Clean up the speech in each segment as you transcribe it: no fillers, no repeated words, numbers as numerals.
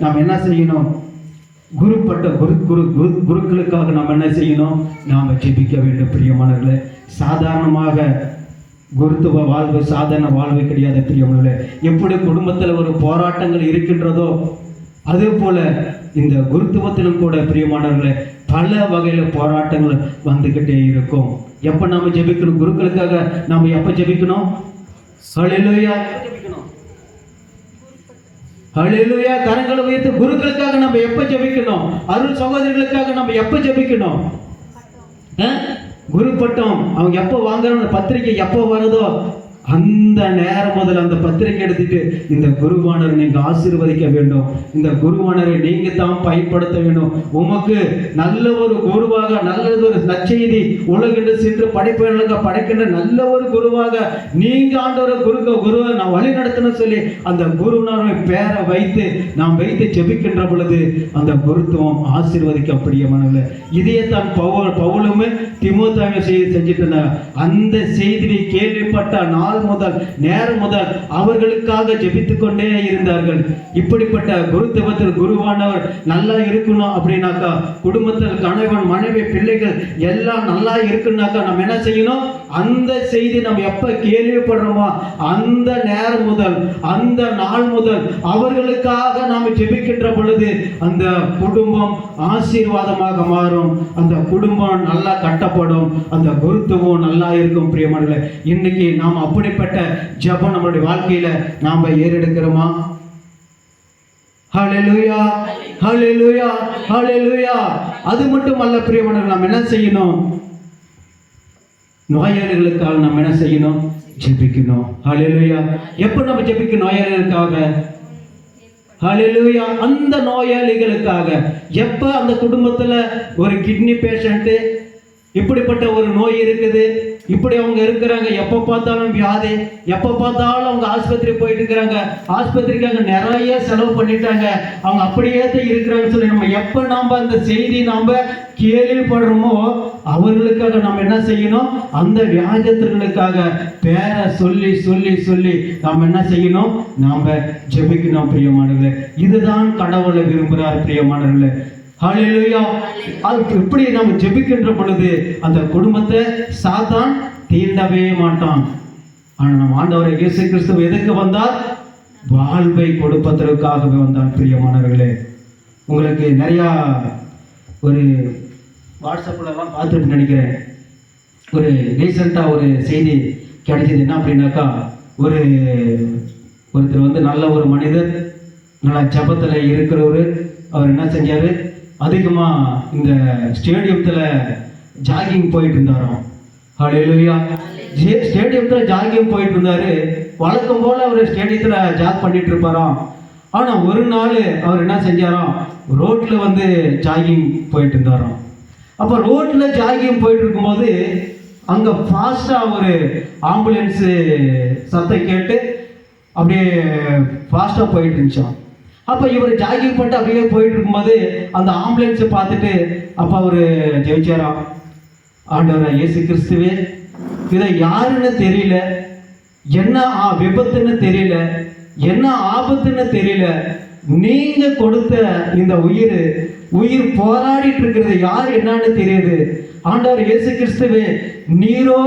நாம் என்ன செய்யணும்? குருக்களுக்காக நாம் என்ன செய்யணும்? நாம் ஜெபிக்க வேண்டும். பிரியமானவர்களே, சாதாரணமாக குருத்துவ வாழ்வு சாதாரண வாழ்வு கிடையாது. பிரியமானவர்களே, எப்படி குடும்பத்தில் ஒரு போராட்டங்கள் இருக்கின்றதோ அதே போல இந்த குருத்துவத்திலும் கூட பிரியமானவர்களே பல வகையில் போராட்டங்கள் வந்துக்கிட்டே இருக்கும். எப்போ நாம் ஜெபிக்கணும்? குருக்களுக்காக நாம் எப்போ ஜெபிக்கணும்? ஹல்லேலூயா, ஹல்லேலூயா. கரங்களை உயர்த்தி குருக்களுக்காக நம்ம எப்ப ஜெபிக்கணும்? அருள் சகோதரிகளுக்காக நம்ம எப்ப ஜெபிக்கணும்? குரு பட்டம் அவங்க எப்போ வாங்குறாங்க, பத்திரிகை எப்போ வருதோ அந்த நேரம் முதல்ல அந்த பத்திரிகை எடுத்துட்டு இந்த குருவானரை நீங்க ஆசீர்வதிக்க வேண்டும். இந்த குருவானரை நீங்க தான் பயன்படுத்த வேண்டும். உமக்கு நல்ல ஒரு குருவாக, நல்ல ஒரு நற்செய்தி உலகிட்டு சென்று படைப்பினர்களுக்கு படைக்கின்ற நல்ல ஒரு குருவாக நீங்க ஆண்டவரை குருவை நான் வழி நடத்தணும் சொல்லி அந்த குருவானரை பேரை வைத்து நாம் வைத்து ஜெபிக்கின்ற பொழுது அந்த குருத்துவம் ஆசீர்வதிக்கப்படியமானது. இதையே தான் பவுலுமே திமோத்தேயுவை செஞ்சுட்டு இருந்தாங்க. அந்த செய்தியை கேள்விப்பட்ட நாள் முதல் நேரம் முதல் அவர்களுக்காக ஜெபித்துக் கொண்டே இருந்தார்கள். இப்படிப்பட்ட குருத்துவத்தில் குருவானவர் நல்லா இருக்கணும் அப்படின்னாக்கா, குடும்பத்தில் கணவன் மனைவி பிள்ளைகள் எல்லாம் நல்லா இருக்குன்னாக்கா நம்ம என்ன செய்யணும்? அந்த செய்தி நம்ம எப்ப கேள்விப்படுறோமோ அந்த நேரம் முதல் அந்த நாள் முதல் அவர்களுக்காக நாம் ஜெபிக்கின்ற பொழுது அந்த குடும்பம் ஆசீர்வாதமாக மாறும். அந்த குடும்பம் நல்லா கட்டப்படும். அந்த குருத்துவம் நல்லா இருக்கும். பிரியமானவர்களே, இன்னைக்கு நாம் அப்படிப்பட்ட ஜெபம் நம்மளுடைய வாழ்க்கையில நாம ஏறெடுக்கிறோமா? ஹல்லேலூயா, ஹல்லேலூயா, ஹல்லேலூயா. அது மட்டும் அல்ல பிரியமானவர்களே, நாம் என்ன செய்யணும்? நோயாளிகளுக்காக நம்ம என்ன செய்யணும்? ஜெபிக்கணும். ஹல்லேலூயா. எப்ப நம்ம ஜெபிக்கணும் நோயாளிகளுக்காக? ஹல்லேலூயா. அந்த நோயாளிகளுக்காக எப்ப அந்த குடும்பத்துல ஒரு கிட்னி பேஷண்ட் இப்படிப்பட்ட ஒரு நோய் இருக்குது, இப்படி அவங்க இருக்கிறாங்க, எப்போ பார்த்தாலும் வியாதி, எப்போ பார்த்தாலும் அவங்க ஆஸ்பத்திரி போயிட்டு இருக்கிறாங்க, ஆஸ்பத்திரிக்காக நிறைய செலவு பண்ணிட்டாங்க, அவங்க அப்படியே தான் இருக்கிறாங்கன்னு சொல்லி நம்ம எப்போ நாம் அந்த செய்தி நாம் கேள்விப்படுறோமோ அவர்களுக்காக நாம் என்ன செய்யணும்? அந்த வியாஜத்திற்காக பேரை சொல்லி சொல்லி சொல்லி நாம் என்ன செய்யணும்? நாம் ஜெபிக்கணும். பிரியமானவர்களே, இதுதான் கடவுளை விரும்புகிறார். பிரியமானவர்களே, ஹல்லேலூயா. இப்படி நம்ம ஜெபிக்கின்ற பொழுது அந்த குடும்பத்தை சாத்தான் தீண்டவே மாட்டான். ஆனால் நம்ம ஆண்டவர் இயேசு கிறிஸ்து எதுக்கு வந்தார்? வாழ்வை கொடுப்பதற்காகவே வந்தான். பிரியமானவர்களே, உங்களுக்கு நிறையா ஒரு வாட்ஸ்அப்லாம் பார்த்துட்டு நினைக்கிறேன். ஒரு ரீசெண்டாக ஒரு செய்தி கிடைச்சது. என்ன அப்படின்னாக்கா, ஒருத்தர் நல்ல ஒரு மனிதர், நல்லா ஜபத்தில் இருக்கிறவர். அவர் என்ன செஞ்சார்? அதிகமாக இந்த ஸ்டேடியத்தில் ஜாகிங் போயிட்டு இருந்தாராம். ஹல்லேலூயா. ஸ்டேடியத்தில் ஜாகிங் போயிட்டு இருந்தார். வழக்கம் போல் அவர் ஸ்டேடியத்தில் ஜாக் பண்ணிட்டு இருப்பாராம். ஆனால் ஒரு நாள் அவர் என்ன செஞ்சாராம்? ரோட்டில் ஜாகிங் போயிட்டு இருந்தாராம். அப்போ ரோட்டில் ஜாகிங் போயிட்டு இருக்கும்போது அங்கே ஃபாஸ்ட்டாக ஒரு ஆம்புலன்ஸு சத்தம் கேட்டு அப்படியே ஃபாஸ்ட்டாக போயிட்டு இருந்துச்சான். அப்போ இவர் ஜாகிங் பண்ணிட்டு அப்படியே போயிட்டு இருக்கும்போது அந்த ஆம்புலன்ஸை பார்த்துட்டு அப்போ அவர் ஜெயிச்சாராம். ஆண்டவர் இயேசு கிறிஸ்துவே, இதை யாருன்னு தெரியல, என்ன விபத்துன்னு தெரியல, என்ன ஆபத்துன்னு தெரியல, நீங்க கொடுத்த இந்த உயிர் போராடிட்டு இருக்கிறது யார் என்னன்னு தெரியுது. ஆண்டவர் இயேசு கிறிஸ்துவே, நீரோ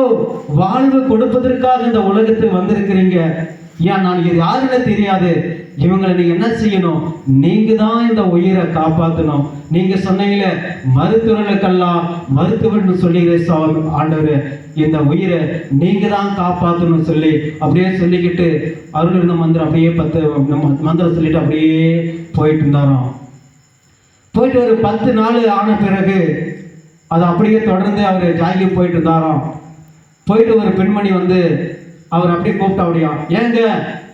வாழ்வு கொடுப்பதற்காக இந்த உலகத்தில் வந்திருக்கிறீங்க. ஏன் நான் இது யாருன்னு தெரியாது. இவங்களை நீங்க என்ன செய்யணும்? நீங்க தான் இந்த உயிரை காப்பாற்றணும். நீங்க சொன்னீங்கள மருத்துவர்களுக்கெல்லாம் மருத்துவர்னு சொல்லிக்கிறேன் ஆண்டவர், இந்த உயிரை நீங்க தான் காப்பாற்றணும் சொல்லி அப்படியே சொல்லிக்கிட்டு அருள் இருந்த மந்திரம் அப்படியே 10 மந்திரம் சொல்லிட்டு அப்படியே போயிட்டு இருந்தாராம். போயிட்டு ஒரு 10 நாள் ஆன பிறகு அது அப்படியே தொடர்ந்து அவர் ஜாகிங் போயிட்டு இருந்தாராம். போயிட்டு ஒரு பெண்மணி அவர் அப்படியே கூப்பிட்டா, அப்படியா ஏங்க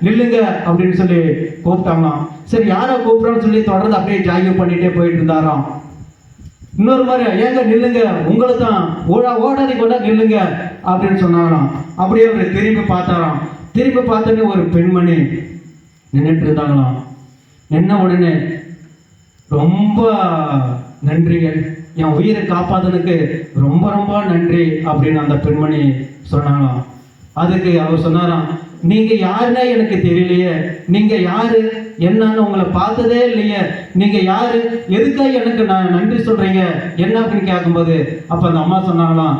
நில்லுங்க அப்படின்னு சொல்லி கூப்பிட்டாங்களாம். சரி, யாரை கூப்பிட்றான்னு சொல்லி தொடர்ந்து அப்படியே ஜாகிங் பண்ணிட்டே போயிட்டு இருந்தாராம். இன்னொரு மாதிரி, ஏங்க நில்லுங்க, உங்களை தான் ஓடாதி கொண்டா நில்லுங்க அப்படின்னு சொன்னாங்களாம். அப்படியே அவர் திரும்பி பார்த்தாராம். திரும்பி பார்த்தோன்னே ஒரு பெண்மணி நின்றுட்டு இருந்தாங்களாம். நின்ன உடனே, ரொம்ப நன்றிங்க, என் உயிரை காப்பாதனுக்கு ரொம்ப ரொம்ப நன்றி அப்படின்னு அந்த பெண்மணி சொன்னாங்களாம். அதுக்கு அவர் சொன்னாராம், நீங்க யாருன்னா எனக்கு தெரியலையே, நீங்க யாரு என்னன்னு உங்களை பார்த்ததே இல்லையே, நீங்க யாரு, எதுக்காக எனக்கு நான் நன்றி சொல்றீங்க என்ன அப்படின்னு கேட்கும்போது அப்ப அந்த அம்மா சொன்னாங்களாம்,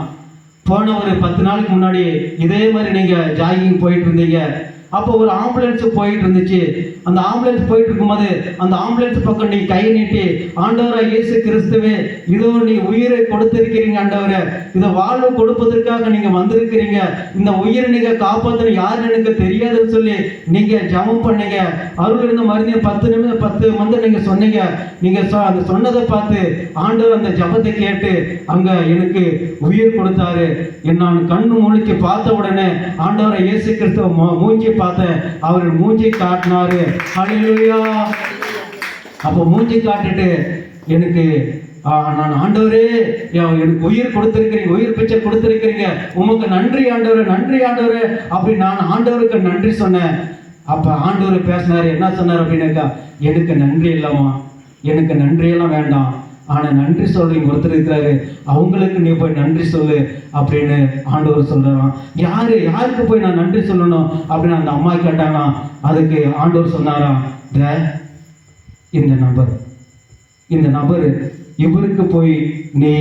போன ஒரு 10 நாளுக்கு முன்னாடி இதே மாதிரி நீங்க ஜாகிங் போயிட்டு இருந்தீங்க, அப்போ ஒரு ஆம்புலன்ஸ் போயிட்டு இருந்துச்சு, அந்த ஆம்புலன்ஸ் போயிட்டு இருக்கும்போது அந்த ஆம்புலன்ஸ் பக்கம் நீ கை நீட்டி, ஆண்டவராய் இயேசு கிறிஸ்துவே இதோ நீ உயிரை கொடுத்திருக்கிறீங்க ஆண்டவரே, இதை வாழ்வு கொடுப்பதற்காக நீங்க வந்திருக்கிறீங்க, இந்த உயிரை நீங்க காப்பாற்ற யாருன்னு எனக்கு தெரியாதுன்னு சொல்லி நீங்க ஜெபம் பண்ணீங்க, அருள் இருந்த மறுபடியும் 10 வந்து நீங்க சொன்னீங்க, நீங்க அந்த சொன்னதை பார்த்து ஆண்டவர் அந்த ஜெபத்தை கேட்டு அங்க எனக்கு உயிர் கொடுத்தாரு. நான் கண்ணு முழிச்சு பார்த்த உடனே ஆண்டவரை இயேசு கிறிஸ்துவ மூஞ்சி பார்த்தேன், அவர் மூஞ்சி காட்டினாரு. ஹல்லேலூயா. அப்போ மூஞ்சி காட்டிட்டு எனக்கு நான் ஆண்டவரே எனக்கு உயிர் கொடுத்திருக்கிறீங்க, உயிர் பிச்சை கொடுத்திருக்கிறீங்க, உமக்கு நன்றி ஆண்டவரே, நன்றி ஆண்டவரே அப்படி நான் ஆண்டவருக்கு நன்றி சொன்னேன். அப்ப ஆண்டவர் பேசினாரு, என்ன சொன்னார் அப்படின்னாக்கா, எனக்கு நன்றி இல்லம்மா, எனக்கு நன்றியெல்லாம் வேண்டாம், ஆனா நன்றி சொல்றீங்க ஒருத்தர் இருக்கிறாரு, அவங்களுக்கு நீ போய் நன்றி சொல்லு அப்படின்னு ஆண்டவர் சொல்றாராம். யாருக்கு போய் நான் நன்றி சொல்லணும் அப்படின்னு அந்த அம்மா கேட்டாங்களாம். அதுக்கு ஆண்டவர் சொன்னாராம், இந்த நபர் இவருக்கு போய் நீ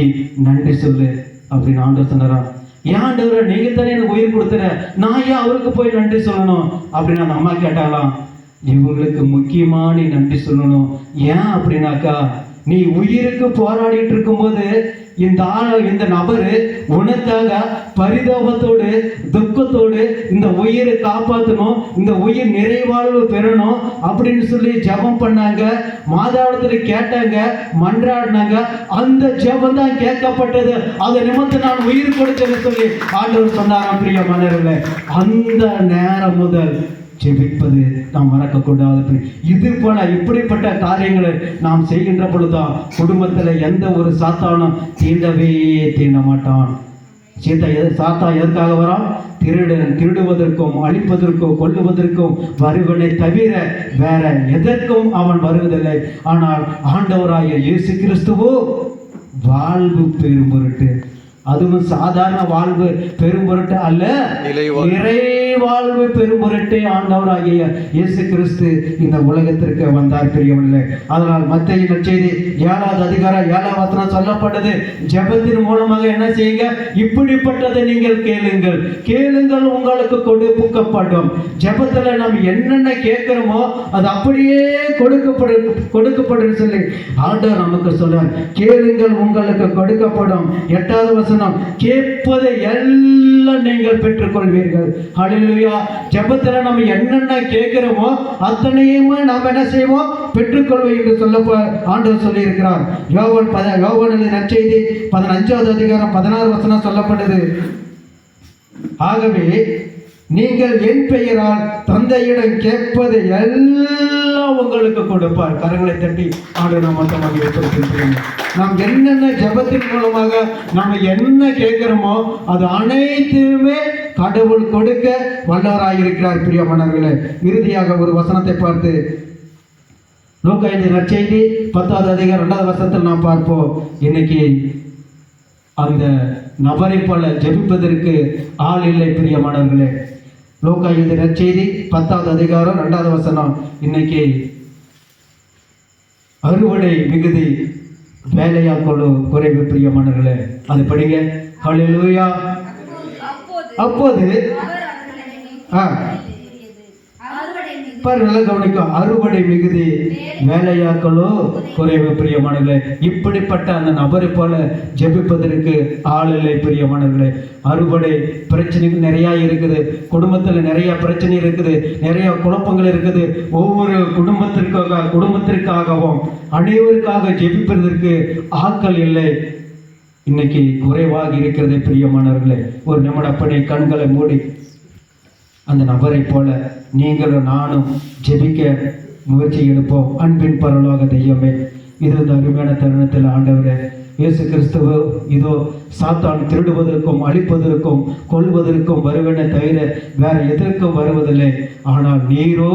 நன்றி சொல்லு அப்படின்னு ஆண்டவர் சொன்னாராம். ஏன் ஆண்டவரை, நீங்க தானே எனக்கு உயிர் கொடுத்துற, நான் ஏன் அவருக்கு போய் நன்றி சொல்லணும் அப்படின்னு அந்த அம்மா கேட்டாங்களாம். இவங்களுக்கு முக்கியமா நீ நன்றி சொல்லணும். ஏன் அப்படின்னாக்கா, நீ உயிருக்கு போராடிட்டு இருக்கும்போது இந்த நபரு உனக்காக பரிதாபத்தோடு துக்கத்தோடு இந்த உயிரை காப்பாற்றணும், இந்த உயிர் நிறைவாழ்வு பெறணும் அப்படின்னு சொல்லி ஜெபம் பண்ணாங்க, மாதாவிடத்துல கேட்டாங்க, மன்றாடினாங்க, அந்த ஜெபம் தான் கேட்கப்பட்டது, அதை நிமித்தம் நான் உயிர் கொடுத்தேன்னு சொல்லி ஆண்டவர் சொன்னாராம். பிரியமானவர்களே, அந்த நேரம் முதல் ஜெபிப்பது நாம் மறக்கக்கூடாது. இது போல இப்படிப்பட்ட காரியங்களை நாம் செய்கின்ற பொழுதுதான் குடும்பத்தில் எந்த ஒரு சாத்தானும் தீண்ட மாட்டான். சாத்தா எதற்காக வரான்? திருடுவதற்கும் அழிப்பதற்கும் கொல்லுவதற்கும் வருவனை தவிர வேற எதற்கும் அவன் வருவதில்லை. ஆனால் ஆண்டவராகிய இயேசு கிறிஸ்துவோ வாழ்வு பெறும் பொருட்டு, அதுவும் சாதாரண வாழ்வு பெரும் பொருட்டு அல்ல, நிறை வாழ்வு பெரும் பொருட்டே ஆண்டவராகிய இயேசு கிறிஸ்து இந்த உலகத்திற்கு வந்தார். பிரியவர்களே, அதனால் மத்தேயு நற்செய்தி 7வது அதிகாரம் 7வது வசனம் சொல்லப்பட்டது, ஜெபத்தின் மூலமாக என்ன செய்யுங்க, இப்படிப்பட்டதை நீங்கள் கேளுங்கள் உங்களுக்கு கொடுக்கப்படும். ஜெபத்துல நாம் என்னென்ன கேட்கிறோமோ அது அப்படியே கொடுக்கப்படும் சொல்லி ஆண்டவர் நமக்கு சொல்றார். கேளுங்கள் உங்களுக்கு கொடுக்கப்படும். 8வது வசனம், கேட்பதை எல்லாம் நீங்கள் பெற்றுக்கொள்வீர்கள். ஹல்லேலூயா. ஜெபத்துல நம்ம என்னென்ன கேட்கிறோமோ அத்தனையுமே நாம் என்ன செய்வோம், பெற்றுக்கொள்வோம் என்று சொல்ல ஆண்டவர் சொல்லி இருக்கிறார். யோவான் நற்செய்தி 15வது அதிகாரம் 16 வசனம் சொல்லப்பட்டது, ஆகவே நீங்கள் என் பெயரால் தந்தையிடம் கேட்பது எல்லாம் உங்களுக்கு கொடுப்பார். கரங்களை தட்டி ஆண்டவர் நாமத்தை ஏற்படுத்துகிறோம். நாம் என்னென்ன ஜெபத்தின் மூலமாக நாம் என்ன கேட்கிறோமோ அது அனைத்துமே கடவுள் கொடுக்க வல்லவராயிருக்கிறார். பிரியமானவர்களே, இறுதியாக ஒரு வசனத்தை பார்த்து லூக்கா நற்செய்தி 10வது அதிகாரம் 2வது வசனத்தில் நாம் பார்ப்போம். இன்னைக்கு அந்த நபரை போல ஜெபிப்பதற்கு ஆள் இல்லை. பிரியமானவர்களே, லூக்கா நற்செய்தி 10வது அதிகாரம் 2வது வசனம், இன்னைக்கு அறுவடை மிகுதி வேலையாட்களோ குறைவு. பிரியமானவர்களே, அது படிங்க. ஹல்லேலூயா. அப்போது நல்லா கவனிக்கும், அறுவடை மிகுதி வேலையாட்களோ குறைவு. பிரியமானவர்களே, இப்படிப்பட்ட அந்த நபரை போல ஜெபிப்பதற்கு ஆள் இல்லை. பிரியமானவர்களே, அறுவடை பிரச்சனைகள் நிறைய இருக்குது, குடும்பத்தில் நிறைய பிரச்சனை இருக்குது, நிறைய குழப்பங்கள் இருக்குது. ஒவ்வொரு குடும்பத்திற்காகவும் அனைவருக்காக ஜெபிப்பதற்கு ஆட்கள் இல்லை. இன்னைக்கு குறைவாக இருக்கிறது. பிரியமானவர்களே, ஒரு நிமிடம் அப்படி கண்களை மூடி அந்த நபரை போல நீங்களும் நானும் ஜெபிக்க முயற்சி எடுப்போம். அன்பின் பரலோக தெய்வமே, இது இந்த அருமையான தருணத்தில் ஆண்டவரே இயேசு கிறிஸ்துவ இதோ சாத்தான் திருடுவதற்கும் அழிப்பதற்கும் கொல்வதற்கும் வருவனை தவிர வேற எதற்கும் வருவதில்லை. ஆனால் நீரோ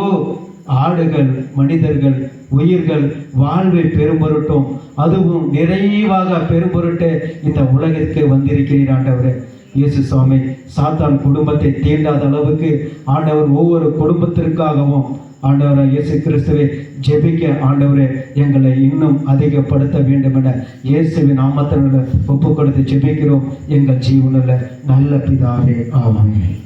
ஆடுகள், மனிதர்கள், உயிர்கள் வாழ்வை பெரும்பொருட்டும் அதுவும் நிறைவாக பெரும்பொருட்டு இந்த உலகிற்கு வந்திருக்கிறீர். ஆண்டவரே, இயேசு சுவாமி சாத்தான் குடும்பத்தை தீண்டாத அளவுக்கு ஆண்டவர் ஒவ்வொரு குடும்பத்திற்காகவும் ஆண்டவரை இயேசு கிறிஸ்துவை ஜெபிக்க ஆண்டவரே எங்களை இன்னும் அதிகப்படுத்த வேண்டும் என இயேசுவின் நாமத்தினால் ஒப்பு கொடுத்து ஜெபிக்கிறோம் எங்கள் ஜீவனில் நல்ல பிதாவே ஆமென்.